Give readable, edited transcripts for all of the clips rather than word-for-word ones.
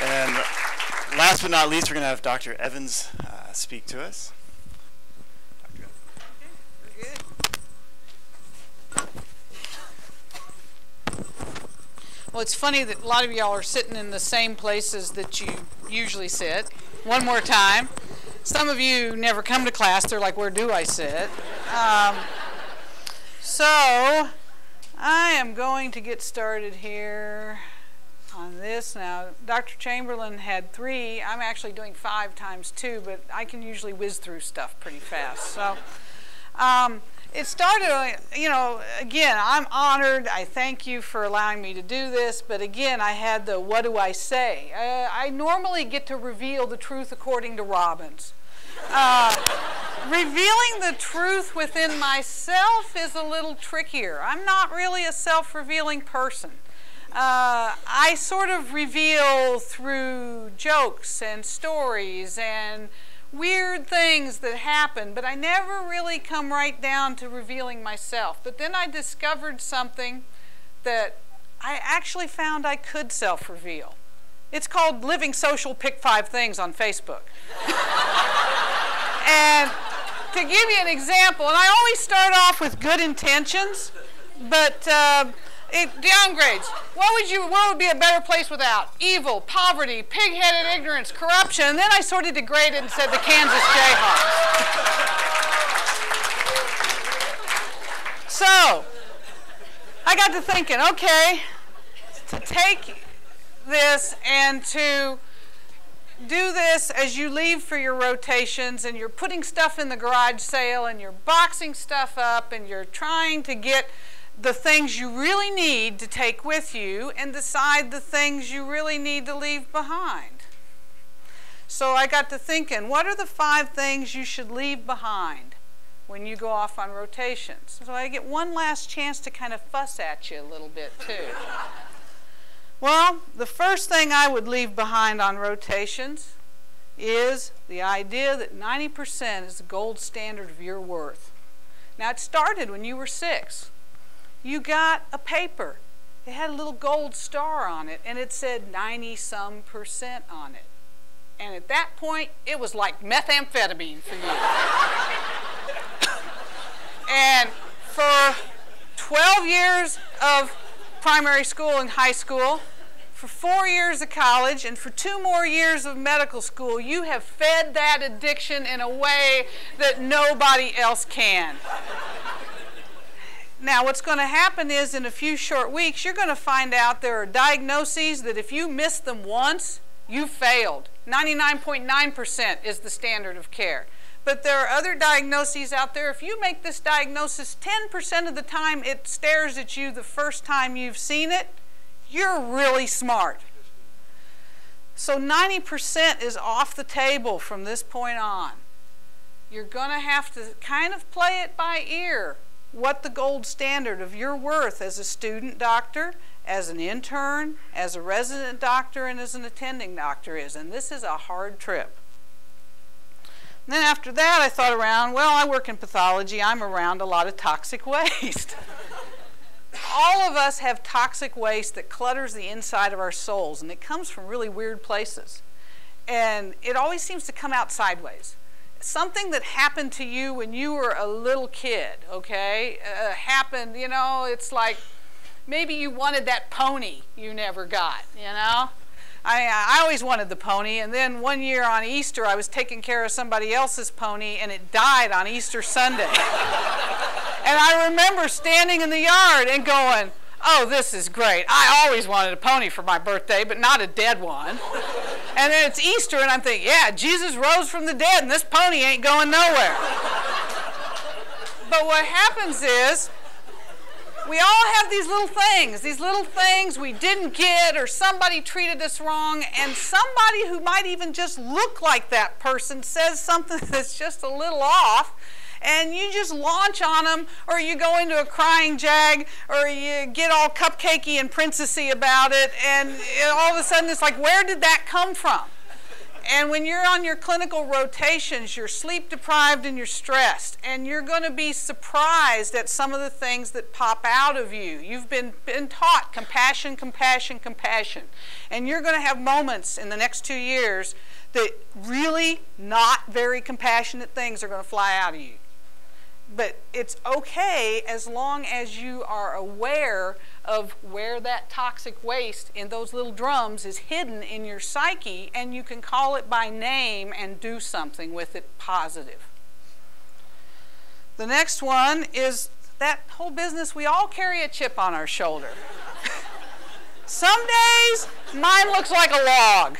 And last but not least, we're going to have Dr. Evans speak to us. Dr. Evans. Okay, very good. Well, it's funny that a lot of y'all are sitting in the same places that you usually sit. One more time. Some of you never come to class. They're like, where do I sit? So I am going to get started here on this now. Dr. Chamberlain had 3. I'm actually doing 5 times 2, but I can usually whiz through stuff pretty fast. So it started, you know, again, I'm honored. I thank you for allowing me to do this. But again, I had the what do I say? I normally get to reveal the truth according to Robbins. Revealing the truth within myself is a little trickier. I'm not really a self-revealing person. I sort of reveal through jokes and stories and weird things that happen, but I never really come right down to revealing myself. But then I discovered something that I actually found I could self-reveal. It's called Living Social Pick 5 Things on Facebook. And to give you an example, and I always start off with good intentions, but it downgrades. What would be a better place without? Evil, poverty, pig-headed ignorance, corruption, and then I sort of degraded and said the Kansas Jayhawks. So, I got to thinking, okay, to take this and to do this as you leave for your rotations and you're putting stuff in the garage sale and you're boxing stuff up and you're trying to get the things you really need to take with you and decide the things you really need to leave behind. So I got to thinking, what are the 5 things you should leave behind when you go off on rotations? So I get one last chance to kind of fuss at you a little bit too. Well, the first thing I would leave behind on rotations is the idea that 90% is the gold standard of your worth. Now, it started when you were 6. You got a paper. It had a little gold star on it, and it said 90-some% on it. And at that point, it was like methamphetamine for you. And for 12 years of primary school and high school, for 4 years of college, and for 2 more years of medical school, you have fed that addiction in a way that nobody else can. Now, what's going to happen is in a few short weeks, you're going to find out there are diagnoses that if you miss them once, you failed. 99.9% is the standard of care. But there are other diagnoses out there. If you make this diagnosis 10% of the time it stares at you the first time you've seen it, you're really smart. So 90% is off the table from this point on. You're going to have to kind of play it by ear, what the gold standard of your worth as a student doctor, as an intern, as a resident doctor, and as an attending doctor is. And this is a hard trip. And then after that, I thought around, well, I work in pathology. I'm around a lot of toxic waste. All of us have toxic waste that clutters the inside of our souls, and it comes from really weird places. And it always seems to come out sideways. Something that happened to you when you were a little kid, okay, happened, you know, it's like maybe you wanted that pony you never got, you know. I always wanted the pony, and then one year on Easter I was taking care of somebody else's pony and it died on Easter Sunday. And I remember standing in the yard and going, oh, this is great. I always wanted a pony for my birthday, but not a dead one. And then it's Easter and I'm thinking, yeah, Jesus rose from the dead and this pony ain't going nowhere. But what happens is, we all have these little things we didn't get or somebody treated us wrong, and somebody who might even just look like that person says something that's just a little off, and you just launch on them, or you go into a crying jag, or you get all cupcakey and princessy about it, and all of a sudden it's like, where did that come from? And when you're on your clinical rotations, you're sleep deprived and you're stressed. And you're going to be surprised at some of the things that pop out of you. You've been taught compassion, compassion, compassion. And you're going to have moments in the next 2 years that really not very compassionate things are going to fly out of you. But it's okay as long as you are aware of where that toxic waste in those little drums is hidden in your psyche, and you can call it by name and do something with it positive. The next one is that whole business, we all carry a chip on our shoulder. Some days, mine looks like a log.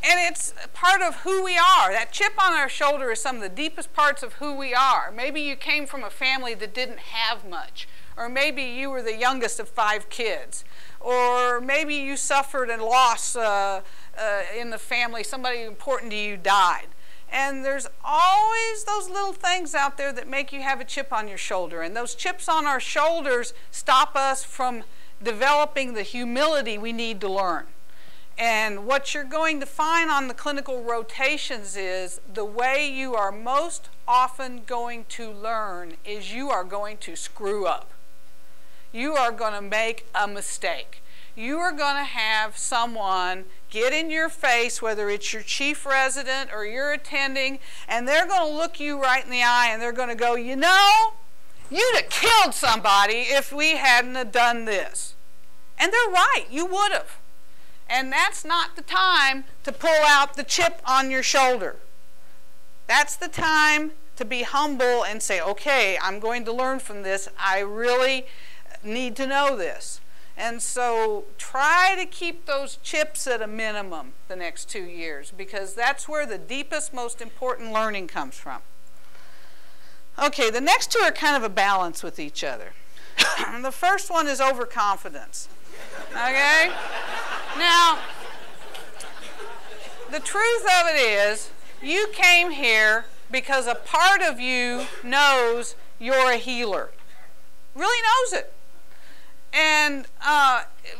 And it's part of who we are. That chip on our shoulder is some of the deepest parts of who we are. Maybe you came from a family that didn't have much. Or maybe you were the youngest of 5 kids. Or maybe you suffered a loss in the family. Somebody important to you died. And there's always those little things out there that make you have a chip on your shoulder. And those chips on our shoulders stop us from developing the humility we need to learn. And what you're going to find on the clinical rotations is the way you are most often going to learn is you are going to screw up. You are going to make a mistake. You are going to have someone get in your face, whether it's your chief resident or your attending, and they're going to look you right in the eye and they're going to go, you know, you'd have killed somebody if we hadn't have done this. And they're right, you would have. And that's not the time to pull out the chip on your shoulder. That's the time to be humble and say, okay, I'm going to learn from this. I really need to know this. And so try to keep those chips at a minimum the next 2 years, because that's where the deepest, most important learning comes from. Okay, the next 2 are kind of a balance with each other. The first one is overconfidence. Okay? Now, the truth of it is, you came here because a part of you knows you're a healer. Really knows it. And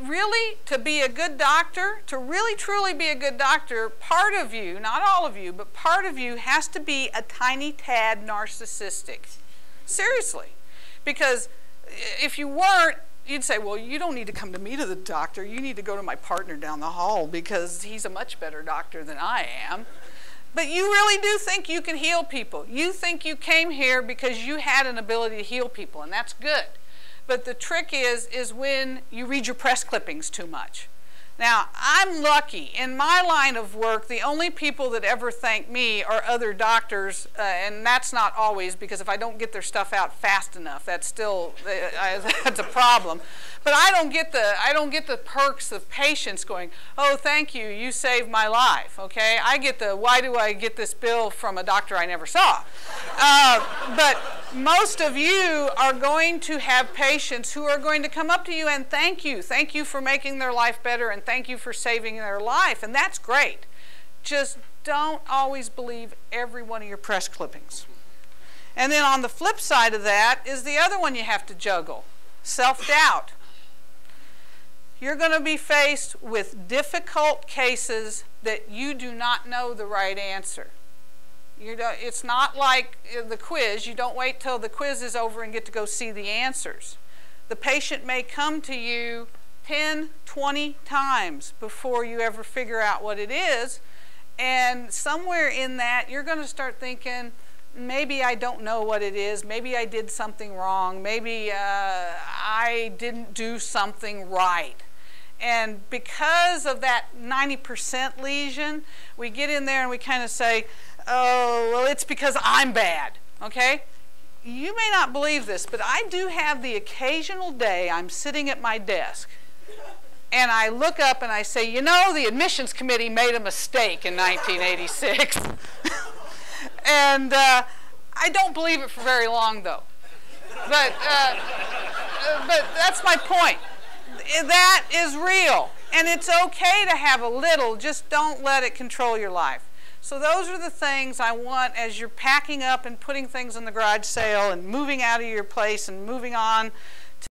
really, to be a good doctor, to really truly be a good doctor, part of you, not all of you, but part of you has to be a tiny tad narcissistic. Seriously. Because if you weren't, you'd say, well, you don't need to come to me to the doctor. You need to go to my partner down the hall because he's a much better doctor than I am. But you really do think you can heal people. You think you came here because you had an ability to heal people, and that's good. But the trick is when you read your press clippings too much. Now, I'm lucky. In my line of work, the only people that ever thank me are other doctors, and that's not always, because if I don't get their stuff out fast enough, that's still that's a problem. But I don't get the perks of patients going, oh, thank you, you saved my life. Okay, I get the why do I get this bill from a doctor I never saw. But most of you are going to have patients who are going to come up to you and thank you for making their life better, and thank you for saving their life, and that's great. Just don't always believe every one of your press clippings. And then on the flip side of that is the other one you have to juggle, self-doubt. You're going to be faced with difficult cases that you do not know the right answer. It's not like the quiz. You don't wait till the quiz is over and get to go see the answers. The patient may come to you 10, 20 times before you ever figure out what it is. And somewhere in that, you're going to start thinking, maybe I don't know what it is. Maybe I did something wrong. Maybe I didn't do something right. And because of that 90% lesion, we get in there and we kind of say, oh, well, it's because I'm bad, okay? You may not believe this, but I do have the occasional day I'm sitting at my desk and I look up and I say, you know, the admissions committee made a mistake in 1986. And I don't believe it for very long, though. But that's my point. That is real. And it's okay to have a little, just don't let it control your life. So those are the things I want as you're packing up and putting things in the garage sale and moving out of your place and moving on